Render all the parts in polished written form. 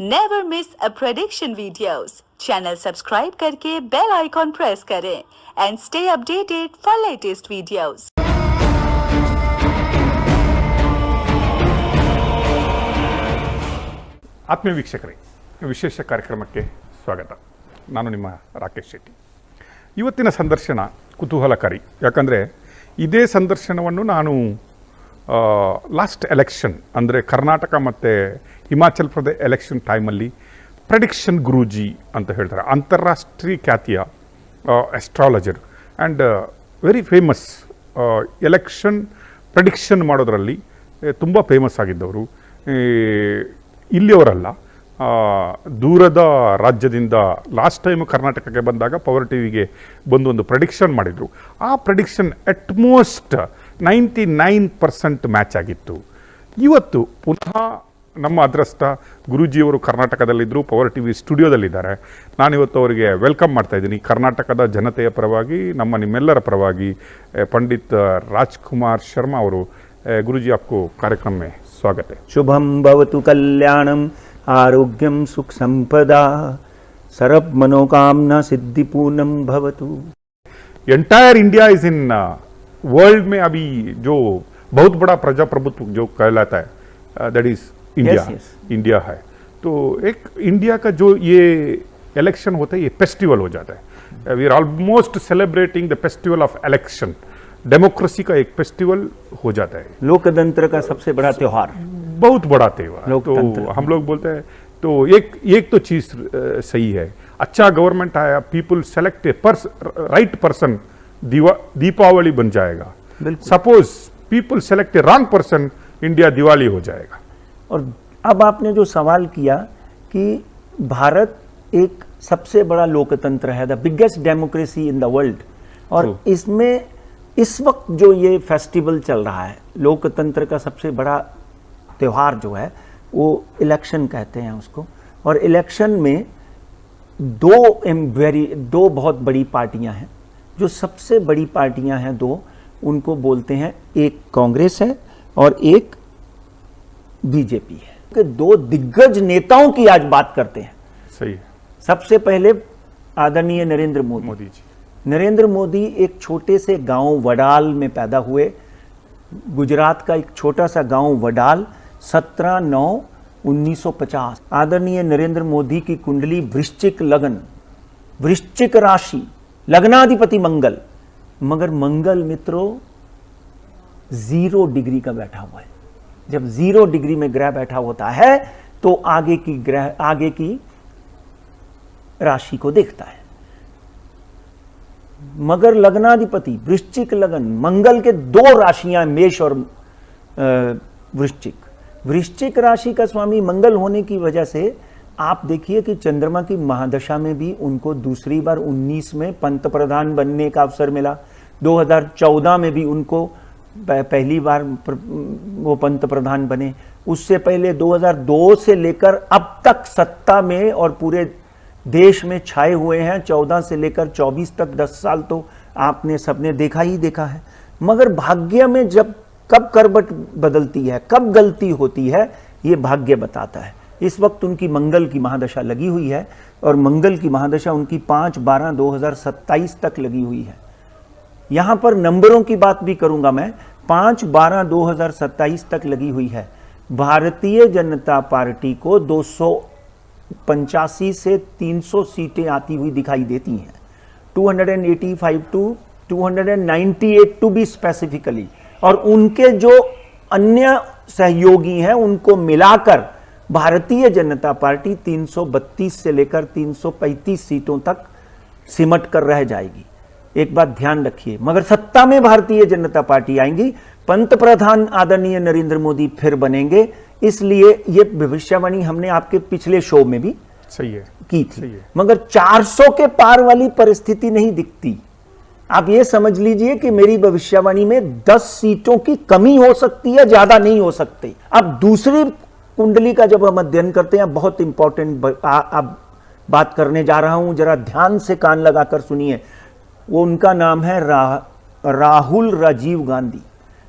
Never miss अ prediction videos. Channel subscribe करके bell icon press करें and stay updated for latest videos. ಆತ್ಮೀಯ ವೀಕ್ಷಕರೇ, ವಿಶೇಷ ಕಾರ್ಯಕ್ರಮಕ್ಕೆ ಸ್ವಾಗತ. ನಾನು ನಿಮ್ಮ ರಾಕೇಶ್ ಶೆಟ್ಟಿ. ಇವತ್ತಿನ ಸಂದರ್ಶನ ಕುತೂಹಲಕಾರಿ. ಯಾಕಂದರೆ ಇದೇ ಸಂದರ್ಶನವನ್ನು ನಾನು ಲಾಸ್ಟ್ ಎಲೆಕ್ಷನ್ ಅಂದರೆ ಕರ್ನಾಟಕ ಮತ್ತು ಹಿಮಾಚಲ್ ಪ್ರದೇಶ ಎಲೆಕ್ಷನ್ ಟೈಮಲ್ಲಿ ಪ್ರೆಡಿಕ್ಷನ್ ಗುರೂಜಿ ಅಂತ ಹೇಳ್ತಾರೆ, ಅಂತಾರಾಷ್ಟ್ರೀಯ ಖ್ಯಾತಿಯ astrologer and very famous election prediction ಮಾಡೋದರಲ್ಲಿ ತುಂಬ ಫೇಮಸ್ ಆಗಿದ್ದವರು. ಇಲ್ಲಿಯವರಲ್ಲ, ದೂರದ ರಾಜ್ಯದಿಂದ ಲಾಸ್ಟ್ ಟೈಮ್ ಕರ್ನಾಟಕಕ್ಕೆ ಬಂದಾಗ ಪವರ್ ಟಿವಿಗೆ ಬಂದು ಒಂದು ಪ್ರೆಡಿಕ್ಷನ್ ಮಾಡಿದರು. ಆ ಪ್ರೆಡಿಕ್ಷನ್ ಅಟ್ಮೋಸ್ಟ್ 99% ಮ್ಯಾಚ್ ಆಗಿತ್ತು. ಇವತ್ತು ಪುನಃ ನಮ್ಮ ಅದೃಷ್ಟ ಗುರೂಜಿಯವರು ಕರ್ನಾಟಕದಲ್ಲಿದ್ದರು, ಪವರ್ ಟಿವಿ ಸ್ಟುಡಿಯೋದಲ್ಲಿದ್ದಾರೆ. ನಾನಿವತ್ತು ಅವರಿಗೆ ವೆಲ್ಕಮ್ ಮಾಡ್ತಾ ಇದ್ದೀನಿ. ಕರ್ನಾಟಕದ ಜನತೆಯ ಪರವಾಗಿ, ನಿಮ್ಮೆಲ್ಲರ ಪರವಾಗಿ पंडित राजकुमार शर्मा ಅವರು. गुरुजी आपको कार्यक्रम में स्वागत है. शुभम भवतु कल्याणम आरोग्यम सुख संपदा सर्व मनोकामना सिद्धिपूर्णम भवतु. Entire India is in world में अभी जो बहुत बड़ा प्रजाप्रभुत्व जो कहलाता है दैट इज इंडिया. इंडिया है तो एक इंडिया का जो ये इलेक्शन होता है, ये फेस्टिवल हो जाता है. We are almost celebrating the festival of election. Democracy का एक फेस्टिवल हो जाता है, लोकतंत्र का सबसे बड़ा त्योहार, बहुत बड़ा त्योहार. तो हम लोग बोलते हैं तो एक तो चीज सही है, अच्छा गवर्नमेंट आया, people select right person, Deepavali बन जाएगा. Suppose people select wrong person, India Diwali हो जाएगा. और अब आपने जो सवाल किया कि भारत एक सबसे बड़ा लोकतंत्र है, the biggest democracy in the world, और इसमें इस वक्त जो ये फेस्टिवल चल रहा है, लोकतंत्र का सबसे बड़ा त्यौहार जो है वो इलेक्शन कहते हैं उसको. और इलेक्शन में दो बहुत बड़ी पार्टियां हैं. जो सबसे बड़ी पार्टियां हैं दो, उनको बोलते हैं, एक कांग्रेस है और एक बीजेपी है. कि दो दिग्गज नेताओं की आज बात करते हैं. सही है. सबसे पहले आदरणीय नरेंद्र मोदी जी. नरेंद्र मोदी एक छोटे से गांव वडाल में पैदा हुए. गुजरात का एक छोटा सा गांव वडाल, 17/9/1950. आदरणीय नरेंद्र मोदी की कुंडली वृश्चिक लगन, वृश्चिक राशि, लग्नाधिपति मंगल. मगर मंगल मित्रों 0 डिग्री का बैठा हुआ है. जब 0 डिग्री में ग्रह बैठा होता है तो आगे की राशि को देखता है. मगर लग्नाधिपति वृश्चिक लगन, मंगल के 2 राशियां, मेष और वृश्चिक. वृश्चिक राशि का स्वामी मंगल होने की वजह से आप देखिए कि चंद्रमा की महादशा में भी उनको दूसरी बार 19 में पंत प्रधान बनने का अवसर मिला. 2014 में भी उनको पहली बार वो पंत प्रधान बने. उससे पहले 2002 से लेकर अब तक सत्ता में और पूरे देश में छाए हुए हैं. 14 से लेकर 24 तक 10 साल तो आपने सबने देखा ही देखा है. मगर भाग्य में जब कब करवट बदलती है, कब गलती होती है, ये भाग्य बताता है. इस वक्त उनकी मंगल की महादशा लगी हुई है और मंगल की महादशा उनकी 5/12/2027 तक लगी हुई है. यहां पर नंबरों की बात भी करूंगा मैं. 5/12/2027 तक लगी हुई है. भारतीय जनता पार्टी को 285 से 300 सीटें आती हुई दिखाई देती हैं. 285 to 298 टू बी स्पेसिफिकली. और उनके जो अन्य सहयोगी हैं उनको मिलाकर भारतीय जनता पार्टी 332 से लेकर 335 सीटों तक सिमट कर रह जाएगी. एक बात ध्यान रखिए, मगर सत्ता में भारतीय जनता पार्टी आएंगी. पंत प्रधान आदरणीय नरेंद्र मोदी फिर बनेंगे. इसलिए ये भविष्यवाणी हमने आपके पिछले शो में भी सही है की थी. मगर 400 के पार वाली परिस्थिति नहीं दिखती. आप ये समझ लीजिए कि मेरी भविष्यवाणी में 10 सीटों की कमी हो सकती है, ज्यादा नहीं हो सकती. अब दूसरी कुंडली का जब हम अध्ययन करते हैं, बहुत इंपॉर्टेंट अब बात करने जा रहा हूं, जरा ध्यान से कान लगाकर सुनिए. वो उनका नाम है Rahul Rajiv Gandhi.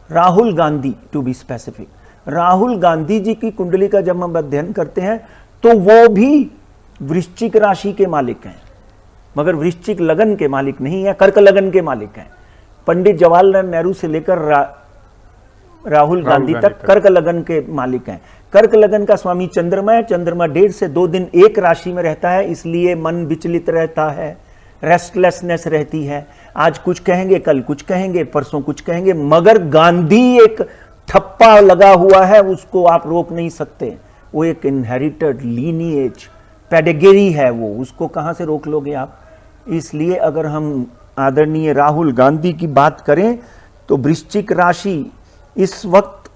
Rahul Gandhi to be specific. Rahul Gandhi ji की कुंडली का जब हम अध्ययन करते हैं तो वो भी वृश्चिक राशि के मालिक हैं, मगर वृश्चिक लगन के मालिक नहीं है, कर्क लगन के मालिक हैं। पंडित जवाहरलाल नेहरू से लेकर राहुल गांधी तक कर्क लगन के मालिक हैं। कर्क लगन का स्वामी चंद्रमा है। चंद्रमा 1.5 से 2 दिन एक राशि में रहता है, इसलिए मन विचलित रहता है, रेस्टलेसनेस रहती है। आज कुछ कहेंगे, कल कुछ कहेंगे, परसों कुछ कहेंगे, मगर गांधी एक ठप्पा लगा हुआ है, उसको आप रोक नहीं सकते। वो एक इनहेरिटेड लीनिएज पेडिग्री है, वो उसको कहां से रोक लोगे आप। इसलिए अगर हम आदरणीय राहुल गांधी की बात करें तो वृश्चिक राशि, इस वक्त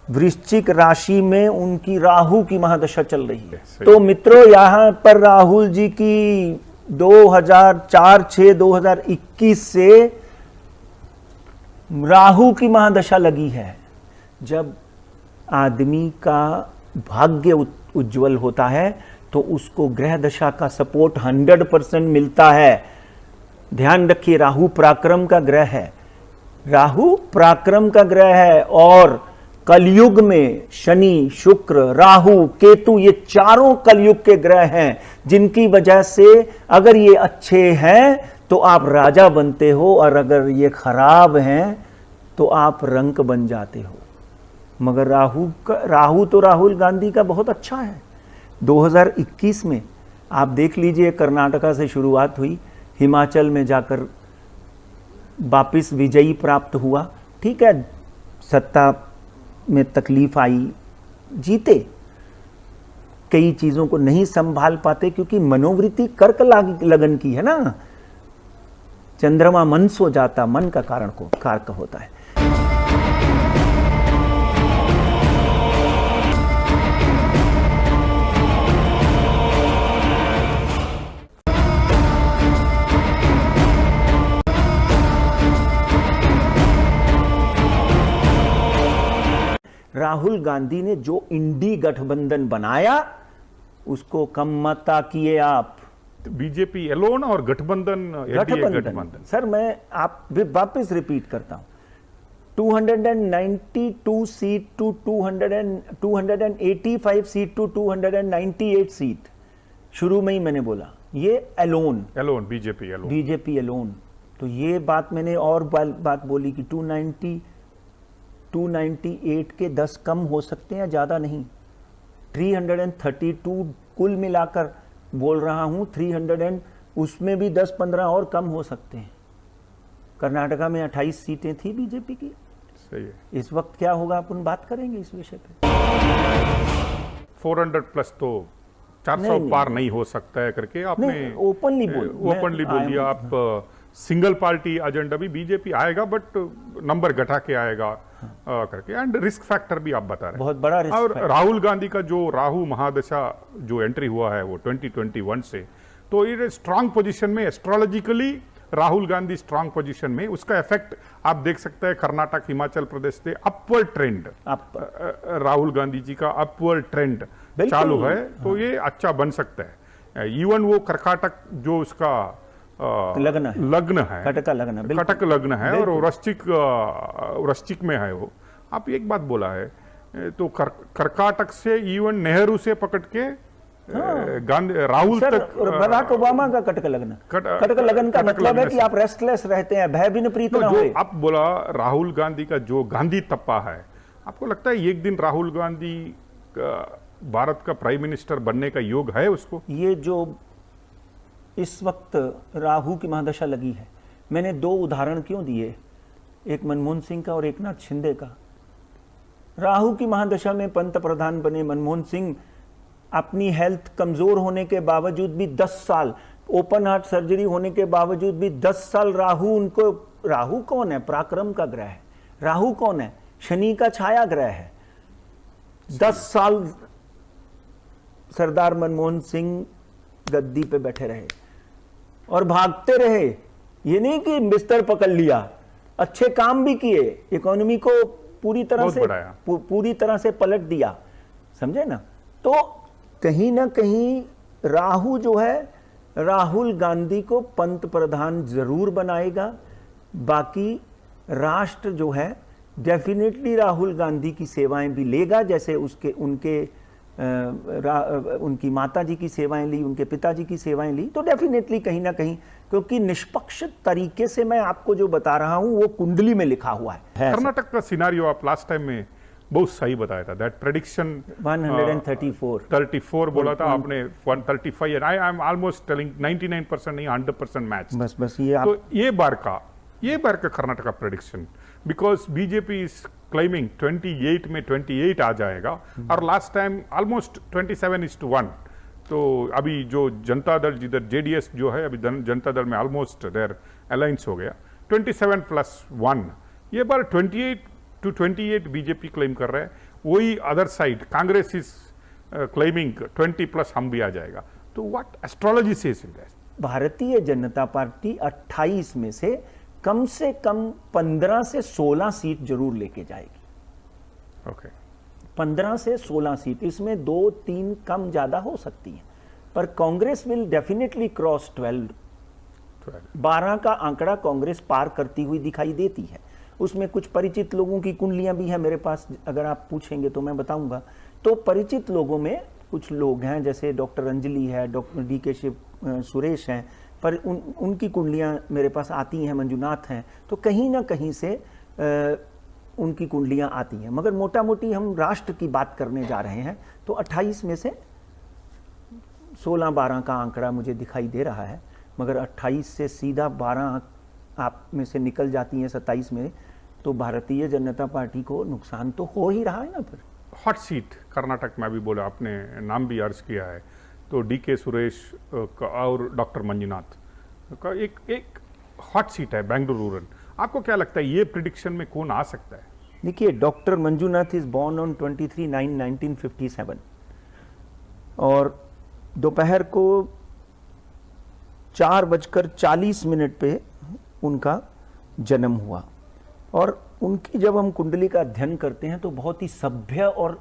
वृश्चिक राशि में उनकी राहु की महादशा चल रही है। तो मित्रों, यहां पर राहुल जी की 2004-6-2021 से राहु की महादशा लगी है। जब आदमी का भाग्य उज्जवल होता है तो उसको ग्रह दशा का सपोर्ट 100% मिलता है। ध्यान रखिए, राहु पराक्रम का ग्रह है, राहु पराक्रम का ग्रह है। और कलयुग में शनि, शुक्र, राहु, केतु, ये चारों कलयुग के ग्रह हैं, जिनकी वजह से अगर ये अच्छे हैं तो आप राजा बनते हो, और अगर ये खराब हैं तो आप रंक बन जाते हो। मगर राहु तो राहुल गांधी का बहुत अच्छा है। 2021 में आप देख लीजिए, कर्नाटका से शुरुआत हुई, हिमाचल में जाकर वापिस विजयी प्राप्त हुआ। ठीक है, सत्ता में तकलीफ आई, जीते। कई चीजों को नहीं संभाल पाते क्योंकि मनोवृत्ति कर्क लगन की है ना। चंद्रमा मन सो जाता, मन का कारक होता है। राहुल गांधी ने जो इंडी गठबंधन बनाया उसको कम मत किए आप। बीजेपी एलोन और गठबंधन सर, मैं आप वापस रिपीट करता हूं, 292 seat to 285 seat to 298 seat. शुरू में ही मैंने बोला ये एलोन बीजेपी एलोन। तो ये बात मैंने और बात बोली कि 298 के 10 कम हो सकते हैं, ज्यादा नहीं। 332 कुल मिलाकर बोल रहा हूं, 300 उसमें भी 10-15 और कम हो सकते हैं। कर्नाटका में 28 सीटें थी बीजेपी की। सही है। इस वक्त क्या होगा अपन बात करेंगे इस विषय पे। 400 प्लस तो 400 पार नहीं हो सकता है करके आपने ओपनली बोल दिया। आप सिंगल पार्टी एजेंडा भी बीजेपी आएगा, बट नंबर घटा के आएगा करके, एंड रिस्क फैक्टर भी आप बता रहे हैं, बहुत बड़ा रिस्क और फैक्टर। राहुल गांधी का जो राहु महादशा जो एंट्री हुआ है वो 2021 से, तो ये स्ट्रांग पोजीशन में, astrologically Rahul Gandhi strong position में, उसका इफेक्ट आप देख सकते हैं। कर्नाटक, हिमाचल प्रदेश से अपवर्ड ट्रेंड, राहुल गांधी जी का अपवर्ड ट्रेंड चालू है, तो ये अच्छा बन सकता है। इवन वो कर्नाटक जो उसका लग्न है, कटक लग्न है, और वृश्चिक में है वो। आप एक बात बोला है, तो कर्नाटक से इवन नेहरू से पकड़ के गांधी, राहुल तक, बराक ओबामा का कटक लगन का मतलब है कि आप रेस्टलेस रहते हैं, भय बिन प्रीत ना होए। आप बोला राहुल गांधी का जो गांधी तप्पा है, आपको लगता है एक दिन राहुल गांधी भारत का प्राइम मिनिस्टर बनने का योग है उसको? ये जो इस वक्त राहु की महादशा लगी है, मैंने 2 उदाहरण क्यों दिए, एक मनमोहन सिंह का और एक नाथ शिंदे का। राहु की महादशा में पंत प्रधान बने मनमोहन सिंह, अपनी हेल्थ कमजोर होने के बावजूद भी 10 साल, ओपन हार्ट सर्जरी होने के बावजूद भी 10 साल राहु कौन है? पराक्रम का ग्रह है। राहु कौन है? शनि का छाया ग्रह है। 10 साल सरदार मनमोहन सिंह गद्दी पे बैठे रहे और भागते रहे। ये नहीं कि बिस्तर पकड़ लिया, अच्छे काम भी किए, इकोनॉमी को पूरी तरह से पलट दिया, समझे ना। तो कहीं ना कहीं राहु जो है, राहुल गांधी को पंत प्रधान जरूर बनाएगा। बाकी राष्ट्र जो है डेफिनेटली राहुल गांधी की सेवाएं भी लेगा, जैसे उनके उनकी माताजी की सेवाएं ली, उनके पिताजी की सेवाएं ली, तो डेफिनेटली कहीं ना कहीं, क्योंकि निष्पक्ष तरीके से मैं आपको जो बता रहा हूं वो कुंडली में लिखा हुआ है। कर्नाटक का सिनारियो आप लास्ट टाइम में बहुत सही बताया था, दैट प्रेडिक्शन 134 बोला था आपने, 135 and I am almost telling 99% नहीं 100% मैच। बस ये आप, तो ये बार का Karnataka prediction, because BJP is claiming 28 में 28 आ जाएगा, और लास्ट टाइम ऑलमोस्ट 27:1। तो अभी जो जनता दल, जिधर जेडीएस जो है, अभी जनता दल में ऑलमोस्ट देयर अलायंस हो गया 27+1। ये बार 28 बीजेपी क्लेम कर रहा है, वही other side Congress is claiming 20+ हम भी आ जाएगा। तो what astrology says in that? Bharatiya Janata party 28 में से कम 15 से 16 सीट जरूर लेके जाएगी। ओके, 15 से 16 सीट, इसमें 2-3 कम ज्यादा हो सकती हैं, पर कांग्रेस विल डेफिनेटली क्रॉस 12। 12 का आंकड़ा कांग्रेस पार करती हुई दिखाई देती है। उसमें कुछ परिचित लोगों की कुंडलियां भी हैं मेरे पास, अगर आप पूछेंगे तो मैं बताऊंगा। तो परिचित लोगों में कुछ लोग हैं, जैसे डॉक्टर अंजलि है, डॉक्टर DK सुरेश हैं, पर उनकी कुंडलियां मेरे पास आती हैं, मंजुनाथ हैं, तो कहीं ना कहीं से उनकी कुंडलियां आती हैं। मगर मोटा मोटी हम राष्ट्र की बात करने जा रहे हैं, तो 28 में से 16-12 का आंकड़ा मुझे दिखाई दे रहा है, मगर 28 से सीधा 12 आप में से निकल जाती हैं 27 में, तो भारतीय जनता पार्टी को नुकसान तो हो ही रहा है ना। फिर हॉट सीट कर्नाटक में भी बोला, आपने नाम भी अर्ज किया है, तो DK सुरेश और डॉक्टर मंजुनाथ का एक हॉट सीट है बेंगलुरु रूरल। आपको क्या लगता है ये प्रिडिक्शन में कौन आ सकता है? देखिए, doctor Manjunath is born on 23/9/1957 और दोपहर को 4:40 पे उनका जन्म हुआ। और उनकी जब हम कुंडली का अध्ययन करते हैं तो बहुत ही सभ्य और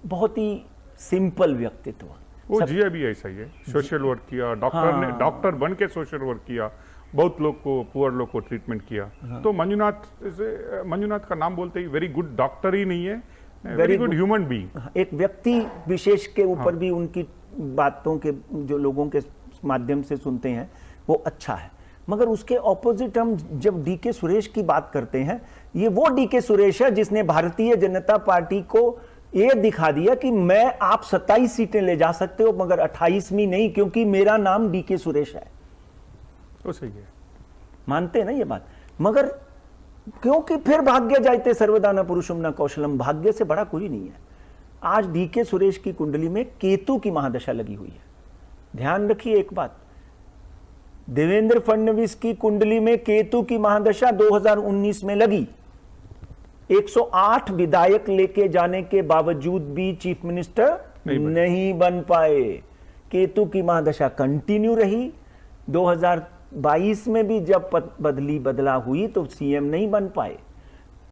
बहुत ही सिंपल व्यक्तित्व। वो जिया भी ऐसा ही है, सोशल वर्क किया, डॉक्टर ने डॉक्टर बन के सोशल वर्क किया, बहुत लोग को, पुअर लोग को ट्रीटमेंट किया। तो मंजुनाथ का नाम बोलते ही वेरी गुड डॉक्टर ही नहीं है, वेरी गुड ह्यूमन बीइंग। एक व्यक्ति विशेष के ऊपर भी उनकी बातों के जो लोगों के माध्यम से सुनते हैं वो अच्छा है। मगर उसके ऑपोजिट हम जब DK सुरेश की बात करते हैं, ये वो DK सुरेश है जिसने भारतीय जनता पार्टी को ये दिखा दिया कि मैं आप 27 सीटें ले जा सकते हो मगर 28वीं नहीं, क्योंकि मेरा नाम DK सुरेश है। तो सही है, मानते हैं ना ये बात। मगर क्योंकि फिर भाग्य जायते सर्वदा न पुरुषम न कौशलम, भाग्य से बड़ा कोई नहीं है। आज DK सुरेश की कुंडली में केतु की महादशा लगी हुई है। ध्यान रखिए एक बात, देवेंद्र फडणवीस की कुंडली में केतु की महादशा 2019 में लगी। 108 विधायक लेके जाने के बावजूद भी चीफ मिनिस्टर नहीं बन पाए। केतु की महादशा कंटिन्यू रही। 2022 में भी जब बदला हुई तो CM नहीं बन पाए।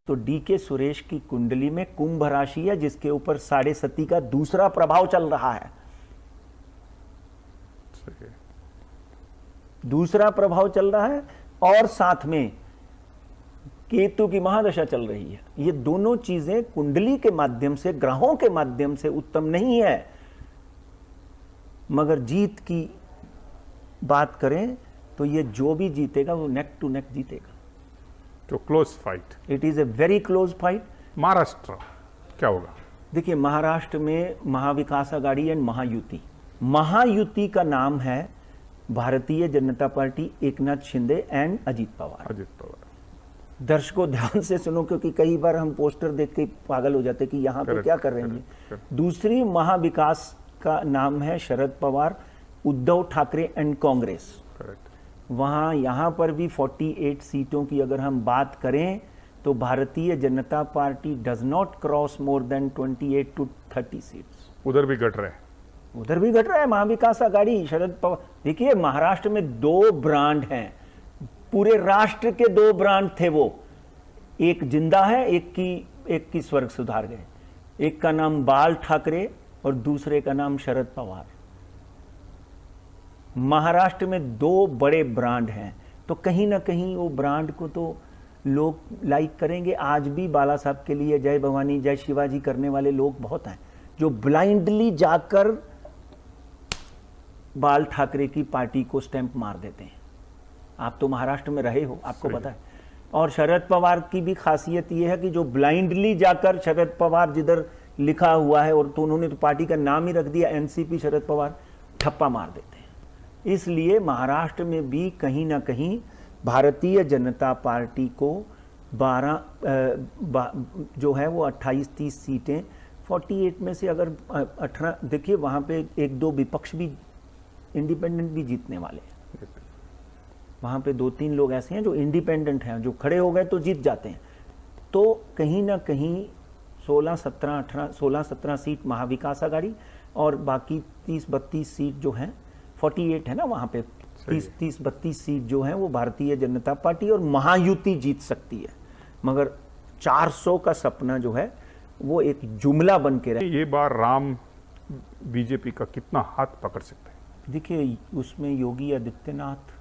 तो DK सुरेश की कुंडली में कुंभ राशि है, जिसके ऊपर 7.5 का दूसरा प्रभाव चल रहा है। दूसरा प्रभाव चल रहा है और साथ में केतु की महादशा चल रही है। ये दोनों चीजें कुंडली के माध्यम से, ग्रहों के माध्यम से उत्तम नहीं है। मगर जीत की बात करें तो ये जो भी जीतेगा वो नेक टू नेक जीतेगा। तो close fight, it is a very close fight. Maharashtra क्या होगा? देखिए, महाराष्ट्र में महाविकास आघाड़ी एंड महायुति। महायुति का नाम है भारतीय जनता पार्टी, एकनाथ शिंदे एंड अजीत पवार। दर्शकों ध्यान से सुनो, क्योंकि कई बार हम पोस्टर देख के पागल हो जाते कि यहाँ पे क्या कर रहे हैं। दूसरी महाविकास का नाम है शरद पवार, उद्धव ठाकरे एंड कांग्रेस। वहाँ यहाँ पर भी 48 सीटों की अगर हम बात करें तो Bharatiya Janata party does not cross more than 28 to 30 seats. उधर भी घट रहा है, उधर भी घट रहा है। महाविकास आघाड़ी, शरद पवार। देखिए, महाराष्ट्र में 2 ब्रांड हैं, पूरे राष्ट्र के 2 ब्रांड थे वो। एक जिंदा है, एक की स्वर्ग सुधार गए। एक का नाम बाल ठाकरे और दूसरे का नाम शरद पवार। महाराष्ट्र में 2 बड़े ब्रांड हैं, तो कहीं ना कहीं वो ब्रांड को तो लोग लाइक करेंगे। आज भी बाला साहब के लिए जय भवानी जय शिवाजी करने वाले लोग बहुत हैं, जो ब्लाइंडली जाकर बाल ठाकरे की पार्टी को स्टैंप मार देते हैं। आप तो महाराष्ट्र में रहे हो, आपको पता है। और शरद पवार की भी खासियत यह है कि जो ब्लाइंडली जाकर शरद पवार जिधर लिखा हुआ है, और तो उन्होंने तो पार्टी का नाम ही रख दिया एनसीपी शरद पवार, ठप्पा मार देते हैं। इसलिए महाराष्ट्र में भी कहीं ना कहीं भारतीय जनता पार्टी को 12 जो है वो 28-30 सीटें, 48 में से अगर 18, देखिए वहाँ पे 1-2 विपक्ष भी, इंडिपेंडेंट भी जीतने वाले हैं। वहाँ पे 2-3 लोग ऐसे हैं जो इंडिपेंडेंट हैं, जो खड़े हो गए तो जीत जाते हैं। तो कहीं ना कहीं 16-17 सीट महाविकास आघाड़ी और बाकी 30-32 सीट जो हैं, 48 है ना वहाँ पे, 30-32 सीट जो हैं वो भारतीय जनता पार्टी और महायुति जीत सकती है। मगर 400 का सपना जो है वो एक जुमला बन के रहे। ये बार राम बीजेपी का कितना हाथ पकड़ सकते हैं? देखिए, उसमें योगी आदित्यनाथ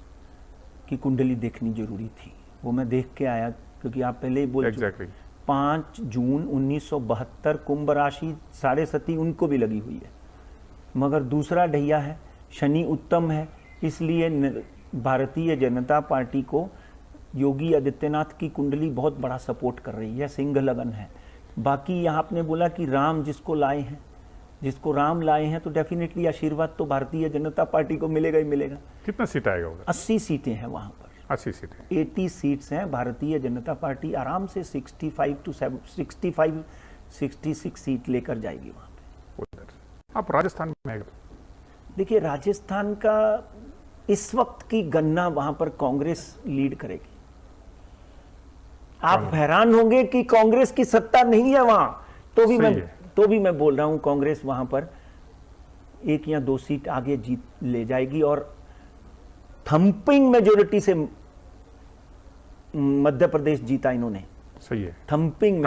की कुंडली देखनी जरूरी थी। वो मैं देख के आया, क्योंकि आप पहले ही बोल Exactly. 5 जून 1972 कुंभ राशि 7.5 उनको भी लगी हुई है, मगर दूसरा ढैया है, शनि उत्तम है, इसलिए भारतीय जनता पार्टी को योगी आदित्यनाथ की कुंडली बहुत बड़ा सपोर्ट कर रही है, सिंह लगन है। बाकी यहाँ आपने बोला कि राम जिसको लाए हैं, जिसको राम लाए हैं, तो डेफिनेटली आशीर्वाद तो भारतीय जनता पार्टी को मिलेगा ही मिलेगा। कितना सीट आएगा उधर? 80 सीटें हैं वहाँ पर, 80 सीटें, 80 सीट्स हैं। भारतीय जनता पार्टी आराम से 65-66 सीट लेकर जाएगी वहाँ पे। उधर आप राजस्थान में, देखिए राजस्थान का इस वक्त की गणना वहां पर कांग्रेस लीड करेगी। आप हैरान होंगे कि कांग्रेस की सत्ता नहीं है वहां, तो भी मैं बोल रहा हूं कांग्रेस वहां पर 1 या 2 सीट आगे जीत ले जाएगी और थंपिंग मेजोरिटी से मध्य प्रदेश जीता इन्होंने। सही है, थंपिंग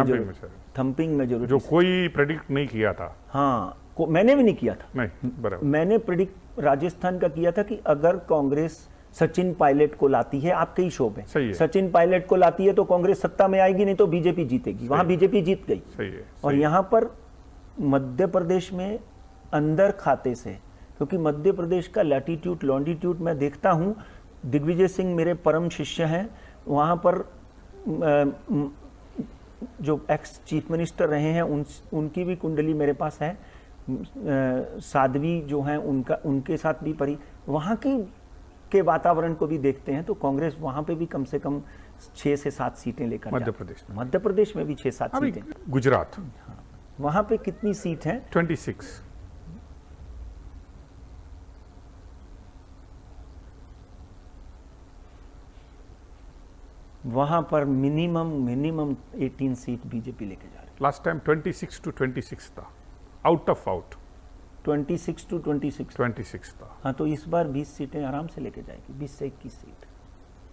मेजोरिटी जो कोई प्रेडिक्ट नहीं किया था। हाँ, मैंने भी नहीं किया था। नहीं, बराबर। मैंने प्रेडिक्ट राजस्थान का किया था कि अगर कांग्रेस सचिन पायलट को लाती है, आपके ही शो पे, सचिन पायलट को लाती है तो कांग्रेस सत्ता में आएगी, नहीं तो बीजेपी जीतेगी। वहां बीजेपी जीत गई। सही है। और यहां पर मध्य प्रदेश में अंदर खाते से, क्योंकि मध्य प्रदेश का लैटिट्यूड लॉन्डिट्यूड मैं देखता हूं, दिग्विजय सिंह मेरे परम शिष्य हैं, वहां पर जो एक्स चीफ मिनिस्टर रहे हैं उनकी भी कुंडली मेरे पास है। साध्वी जो हैं उनके साथ भी परी, वहाँ के वातावरण को भी देखते हैं तो कांग्रेस वहाँ पे भी कम से कम 6 से 7 सीटें लेकर मध्य प्रदेश में भी 6-7 सीटें। गुजरात, हाँ, वहाँ पे कितनी सीट हैं? 26। वहाँ पर मिनिमम 18 सीट बीजेपी लेके जा रही है। लास्ट टाइम 26 to 26 था, आउट 26 to 26 था। हाँ, तो इस बार 20 सीटें आराम से लेके जाएगी, 20 से 21 सीट।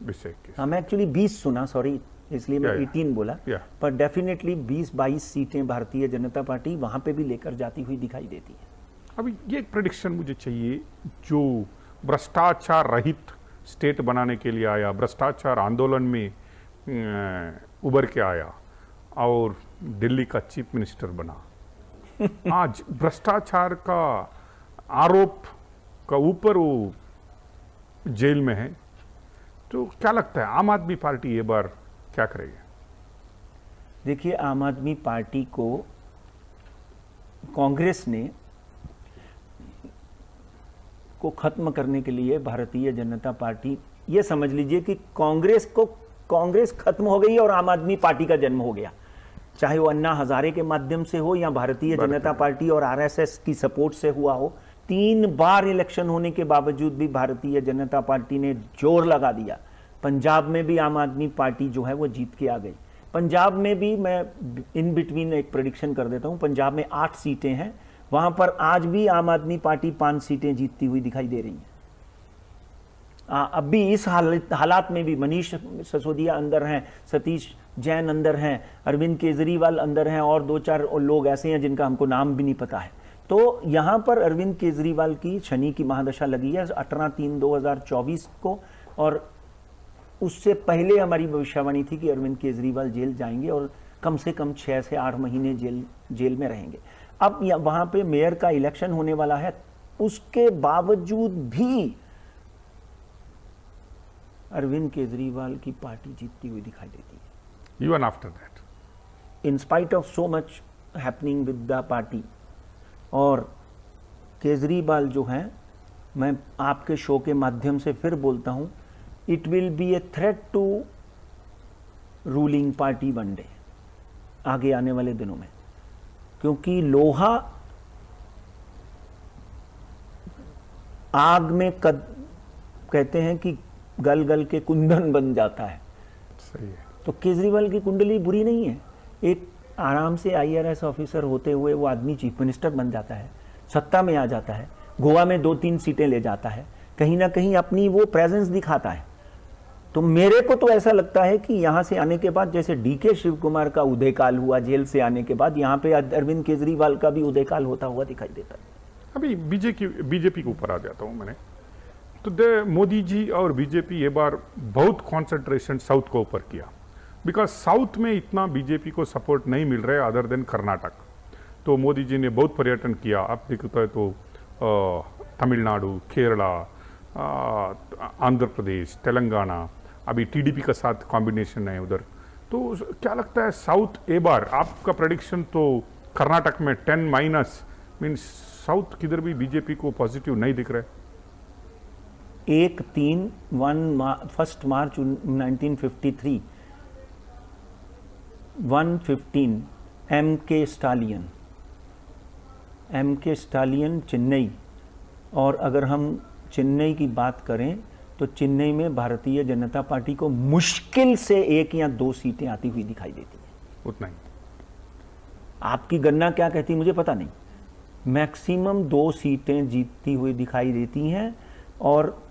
20 से 21। हाँ, मैं एक्चुअली 20 सुना, सॉरी, इसलिए मैं 18 बोला। पर डेफिनेटली 20-22 सीटें भारतीय जनता पार्टी वहां पे भी लेकर जाती हुई दिखाई देती है। अभी ये एक प्रेडिक्शन मुझे चाहिए, जो भ्रष्टाचार रहित स्टेट बनाने के लिए आया, भ्रष्टाचार आंदोलन में उभर के आया और दिल्ली का चीफ मिनिस्टर बना, आज भ्रष्टाचार का आरोप का ऊपर वो जेल में है, तो क्या लगता है आम आदमी पार्टी ये बार क्या करेगी? देखिए, आम आदमी पार्टी को कांग्रेस ने को खत्म करने के लिए भारतीय जनता पार्टी, ये समझ लीजिए कि कांग्रेस खत्म हो गई और आम आदमी पार्टी का जन्म हो गया। चाहे वो अन्ना हजारे के माध्यम से हो या भारतीय जनता पार्टी और आरएसएस की सपोर्ट से हुआ हो, 3 बार इलेक्शन होने के बावजूद भी भारतीय जनता पार्टी ने जोर लगा दिया। पंजाब में भी आम आदमी पार्टी जो है वो जीत के आ गई। पंजाब में भी मैं इन बिटवीन एक प्रेडिक्शन कर देता हूं, पंजाब में 8 सीटें हैं, वहां पर आज भी आम आदमी पार्टी 5 सीटें जीतती हुई दिखाई दे रही है। अब भी इस हालात में भी मनीष सिसोदिया अंदर हैं, सतीश जैन अंदर हैं, अरविंद केजरीवाल अंदर हैं और 2-4 लोग ऐसे हैं जिनका हमको नाम भी नहीं पता है। तो यहाँ पर अरविंद केजरीवाल की शनि की महादशा लगी है 18/3/2024 को, और उससे पहले हमारी भविष्यवाणी थी कि अरविंद केजरीवाल जेल जाएंगे और कम से कम 6 से 8 महीने जेल में रहेंगे। अब वहां पे मेयर का इलेक्शन होने वाला है, उसके बावजूद भी अरविंद केजरीवाल की पार्टी जीतती हुई दिखाई देती है, even after that, in spite of so much happening with the party. और केजरीवाल जो है, मैं आपके शो के माध्यम से फिर बोलता हूं, it will be a threat to ruling party one day, आगे आने वाले दिनों में, क्योंकि लोहा आग में कहते हैं कि गल गल के कुंदन बन जाता है। सही है। तो केजरीवाल की कुंडली बुरी नहीं है, एक आराम से IRS ऑफिसर होते हुए वो आदमी चीफ मिनिस्टर बन जाता है, सत्ता में आ जाता है, गोवा में 2-3 सीटें ले जाता है, कहीं ना कहीं अपनी वो प्रेजेंस दिखाता है। तो मेरे को तो ऐसा लगता है कि यहां से आने के बाद, जैसे DK शिव कुमार का उदय काल हुआ जेल से आने के बाद, यहां पे अरविंद केजरीवाल का भी उदय काल होता हुआ दिखाई देता है। अभी बीजेपी के ऊपर आ जाता हूं मैंने, तो मोदी जी और बीजेपी ये बार बहुत कॉन्सेंट्रेशन साउथ के ऊपर किया, बिकॉज साउथ में इतना बीजेपी को सपोर्ट नहीं मिल रहा है अदर देन कर्नाटक। तो मोदी जी ने बहुत पर्यटन किया, आप देखते हैं तो तमिलनाडु, केरला, आंध्र प्रदेश, तेलंगाना, अभी TDP का साथ कॉम्बिनेशन है उधर। तो क्या लगता है साउथ ए बार आपका प्रेडिक्शन, तो कर्नाटक में 10- मीन्स साउथ किधर भी बीजेपी को पॉजिटिव नहीं दिख रहा है। 1 मार्च 1953 115 MK स्टालियन चेन्नई, और अगर हम चेन्नई की बात करें तो चेन्नई में भारतीय जनता पार्टी को मुश्किल से 1 या 2 सीटें आती हुई दिखाई देती हैं, उतना ही। आपकी गणना क्या कहती मुझे पता नहीं, मैक्सिमम 2 सीटें जीतती हुई दिखाई देती हैं। और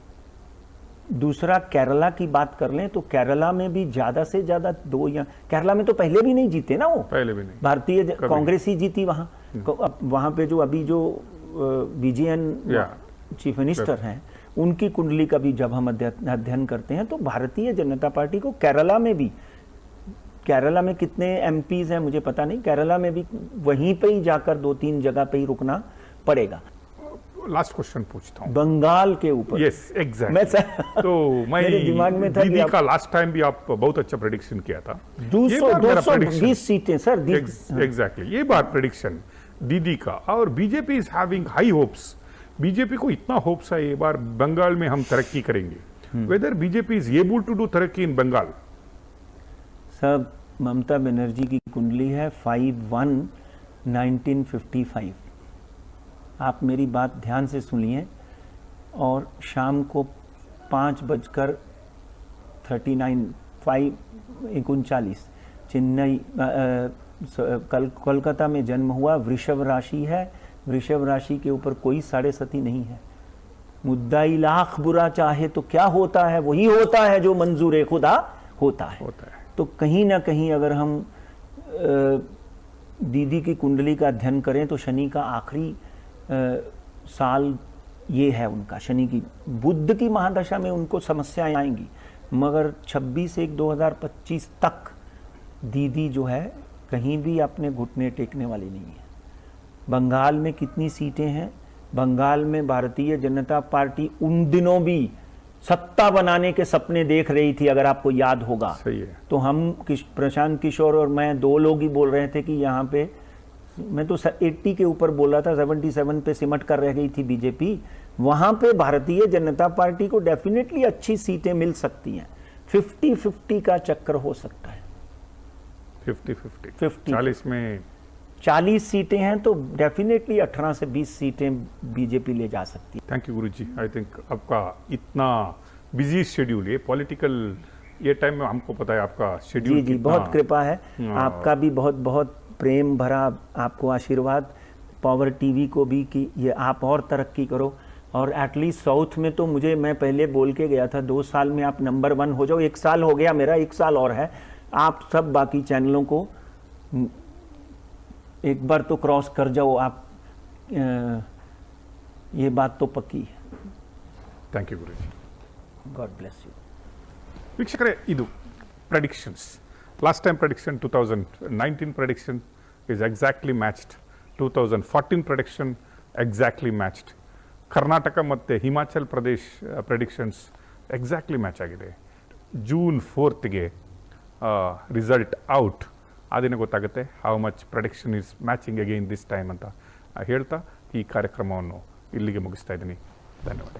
दूसरा, केरला की बात कर लें तो केरला में भी ज्यादा से ज्यादा 2 या, केरला में तो पहले भी नहीं जीते ना, वो पहले भी नहीं, भारतीय कांग्रेस ही जीती वहां। वहां पे जो अभी जो विजयन चीफ मिनिस्टर हैं, उनकी कुंडली का भी जब हम अध्ययन करते हैं तो भारतीय जनता पार्टी को केरला में कितने MPs हैं मुझे पता नहीं, केरला में भी वहीं पे ही जाकर 2-3 जगह पे ही रुकना पड़ेगा। लास्ट क्वेश्चन पूछता हूँ बंगाल के ऊपर। Yes exactly. तो मैं मेरे दिमाग में था दीदी का लास्ट टाइम भी आप बहुत अच्छा प्रेडिक्शन किया था, 220 सीटें सर। एग्जैक्टली, ये बार प्रेडिक्शन दीदी का, और BJP is having high hopes. BJP को इतना होप्स है ये बार बंगाल में हम तरक्की करेंगे। Whether BJP is able to do तरक्की इन बंगाल? सब ममता बनर्जी की कुंडली है 5/1/1955। आप मेरी बात ध्यान से सुनिए, और शाम को 5:39 चेन्नई कोलकाता में जन्म हुआ, वृषभ राशि है, वृषभ राशि के ऊपर कोई 7.5 नहीं है। मुद्दाई लाख बुरा चाहे तो क्या होता है, वही होता है जो मंजूर खुदा होता है। तो कहीं ना कहीं अगर हम दीदी की कुंडली का अध्ययन करें तो शनि का आखिरी साल ये है उनका, शनि की, बुध की महादशा में उनको समस्याएं आएंगी, मगर 26/1/2025 तक दीदी जो है कहीं भी अपने घुटने टेकने वाली नहीं है। बंगाल में कितनी सीटें हैं? बंगाल में भारतीय जनता पार्टी उन दिनों भी सत्ता बनाने के सपने देख रही थी, अगर आपको याद होगा। सही है। तो हम प्रशांत किशोर और मैं 2 लोग ही बोल रहे थे कि यहाँ पे, मैं तो 80 के ऊपर बोल रहा था, 77 पे सिमट कर रह गई थी बीजेपी। वहां पे भारतीय जनता पार्टी को डेफिनेटली अच्छी सीटें मिल सकती हैं, 50-50 का चक्कर हो सकता है। 50-50 40 में 40 सीटें हैं तो डेफिनेटली 18 से 20 सीटें बीजेपी ले जा सकती है। Thank you Guruji. I think आपका इतना बिजी शेड्यूल, ये पॉलिटिकल ये टाइम में हमको पता है आपका शेड्यूल जी बहुत कृपा है आपका भी, बहुत बहुत प्रेम भरा आपको आशीर्वाद, पावर टीवी को भी कि ये आप और तरक्की करो, और एटलीस्ट साउथ में तो मैं पहले बोल के गया था 2 साल में आप नंबर 1 हो जाओ। 1 साल हो गया मेरा, 1 साल और है। आप सब बाकी चैनलों को एक बार तो क्रॉस कर जाओ आप, ये बात तो पक्की है। Thank you Guruji. God bless you. ವೀಕ್ಷಕರೇ, ಇದು predictions. Last time prediction 2019 prediction is exactly matched 2014 prediction exactly matched. Karnataka ಮತ್ತು Himachal Pradesh predictions exactly match ಆಗಿದೆ. June 4th result out. ಆ ದಿನ ಗೊತ್ತಾಗುತ್ತೆ how much prediction is matching again this time ಅಂತ ಹೇಳ್ತಾ ಈ ಕಾರ್ಯಕ್ರಮವನ್ನು ಇಲ್ಲಿಗೆ ಮುಗಿಸ್ತಾ ಇದ್ದೀನಿ. ಧನ್ಯವಾದ.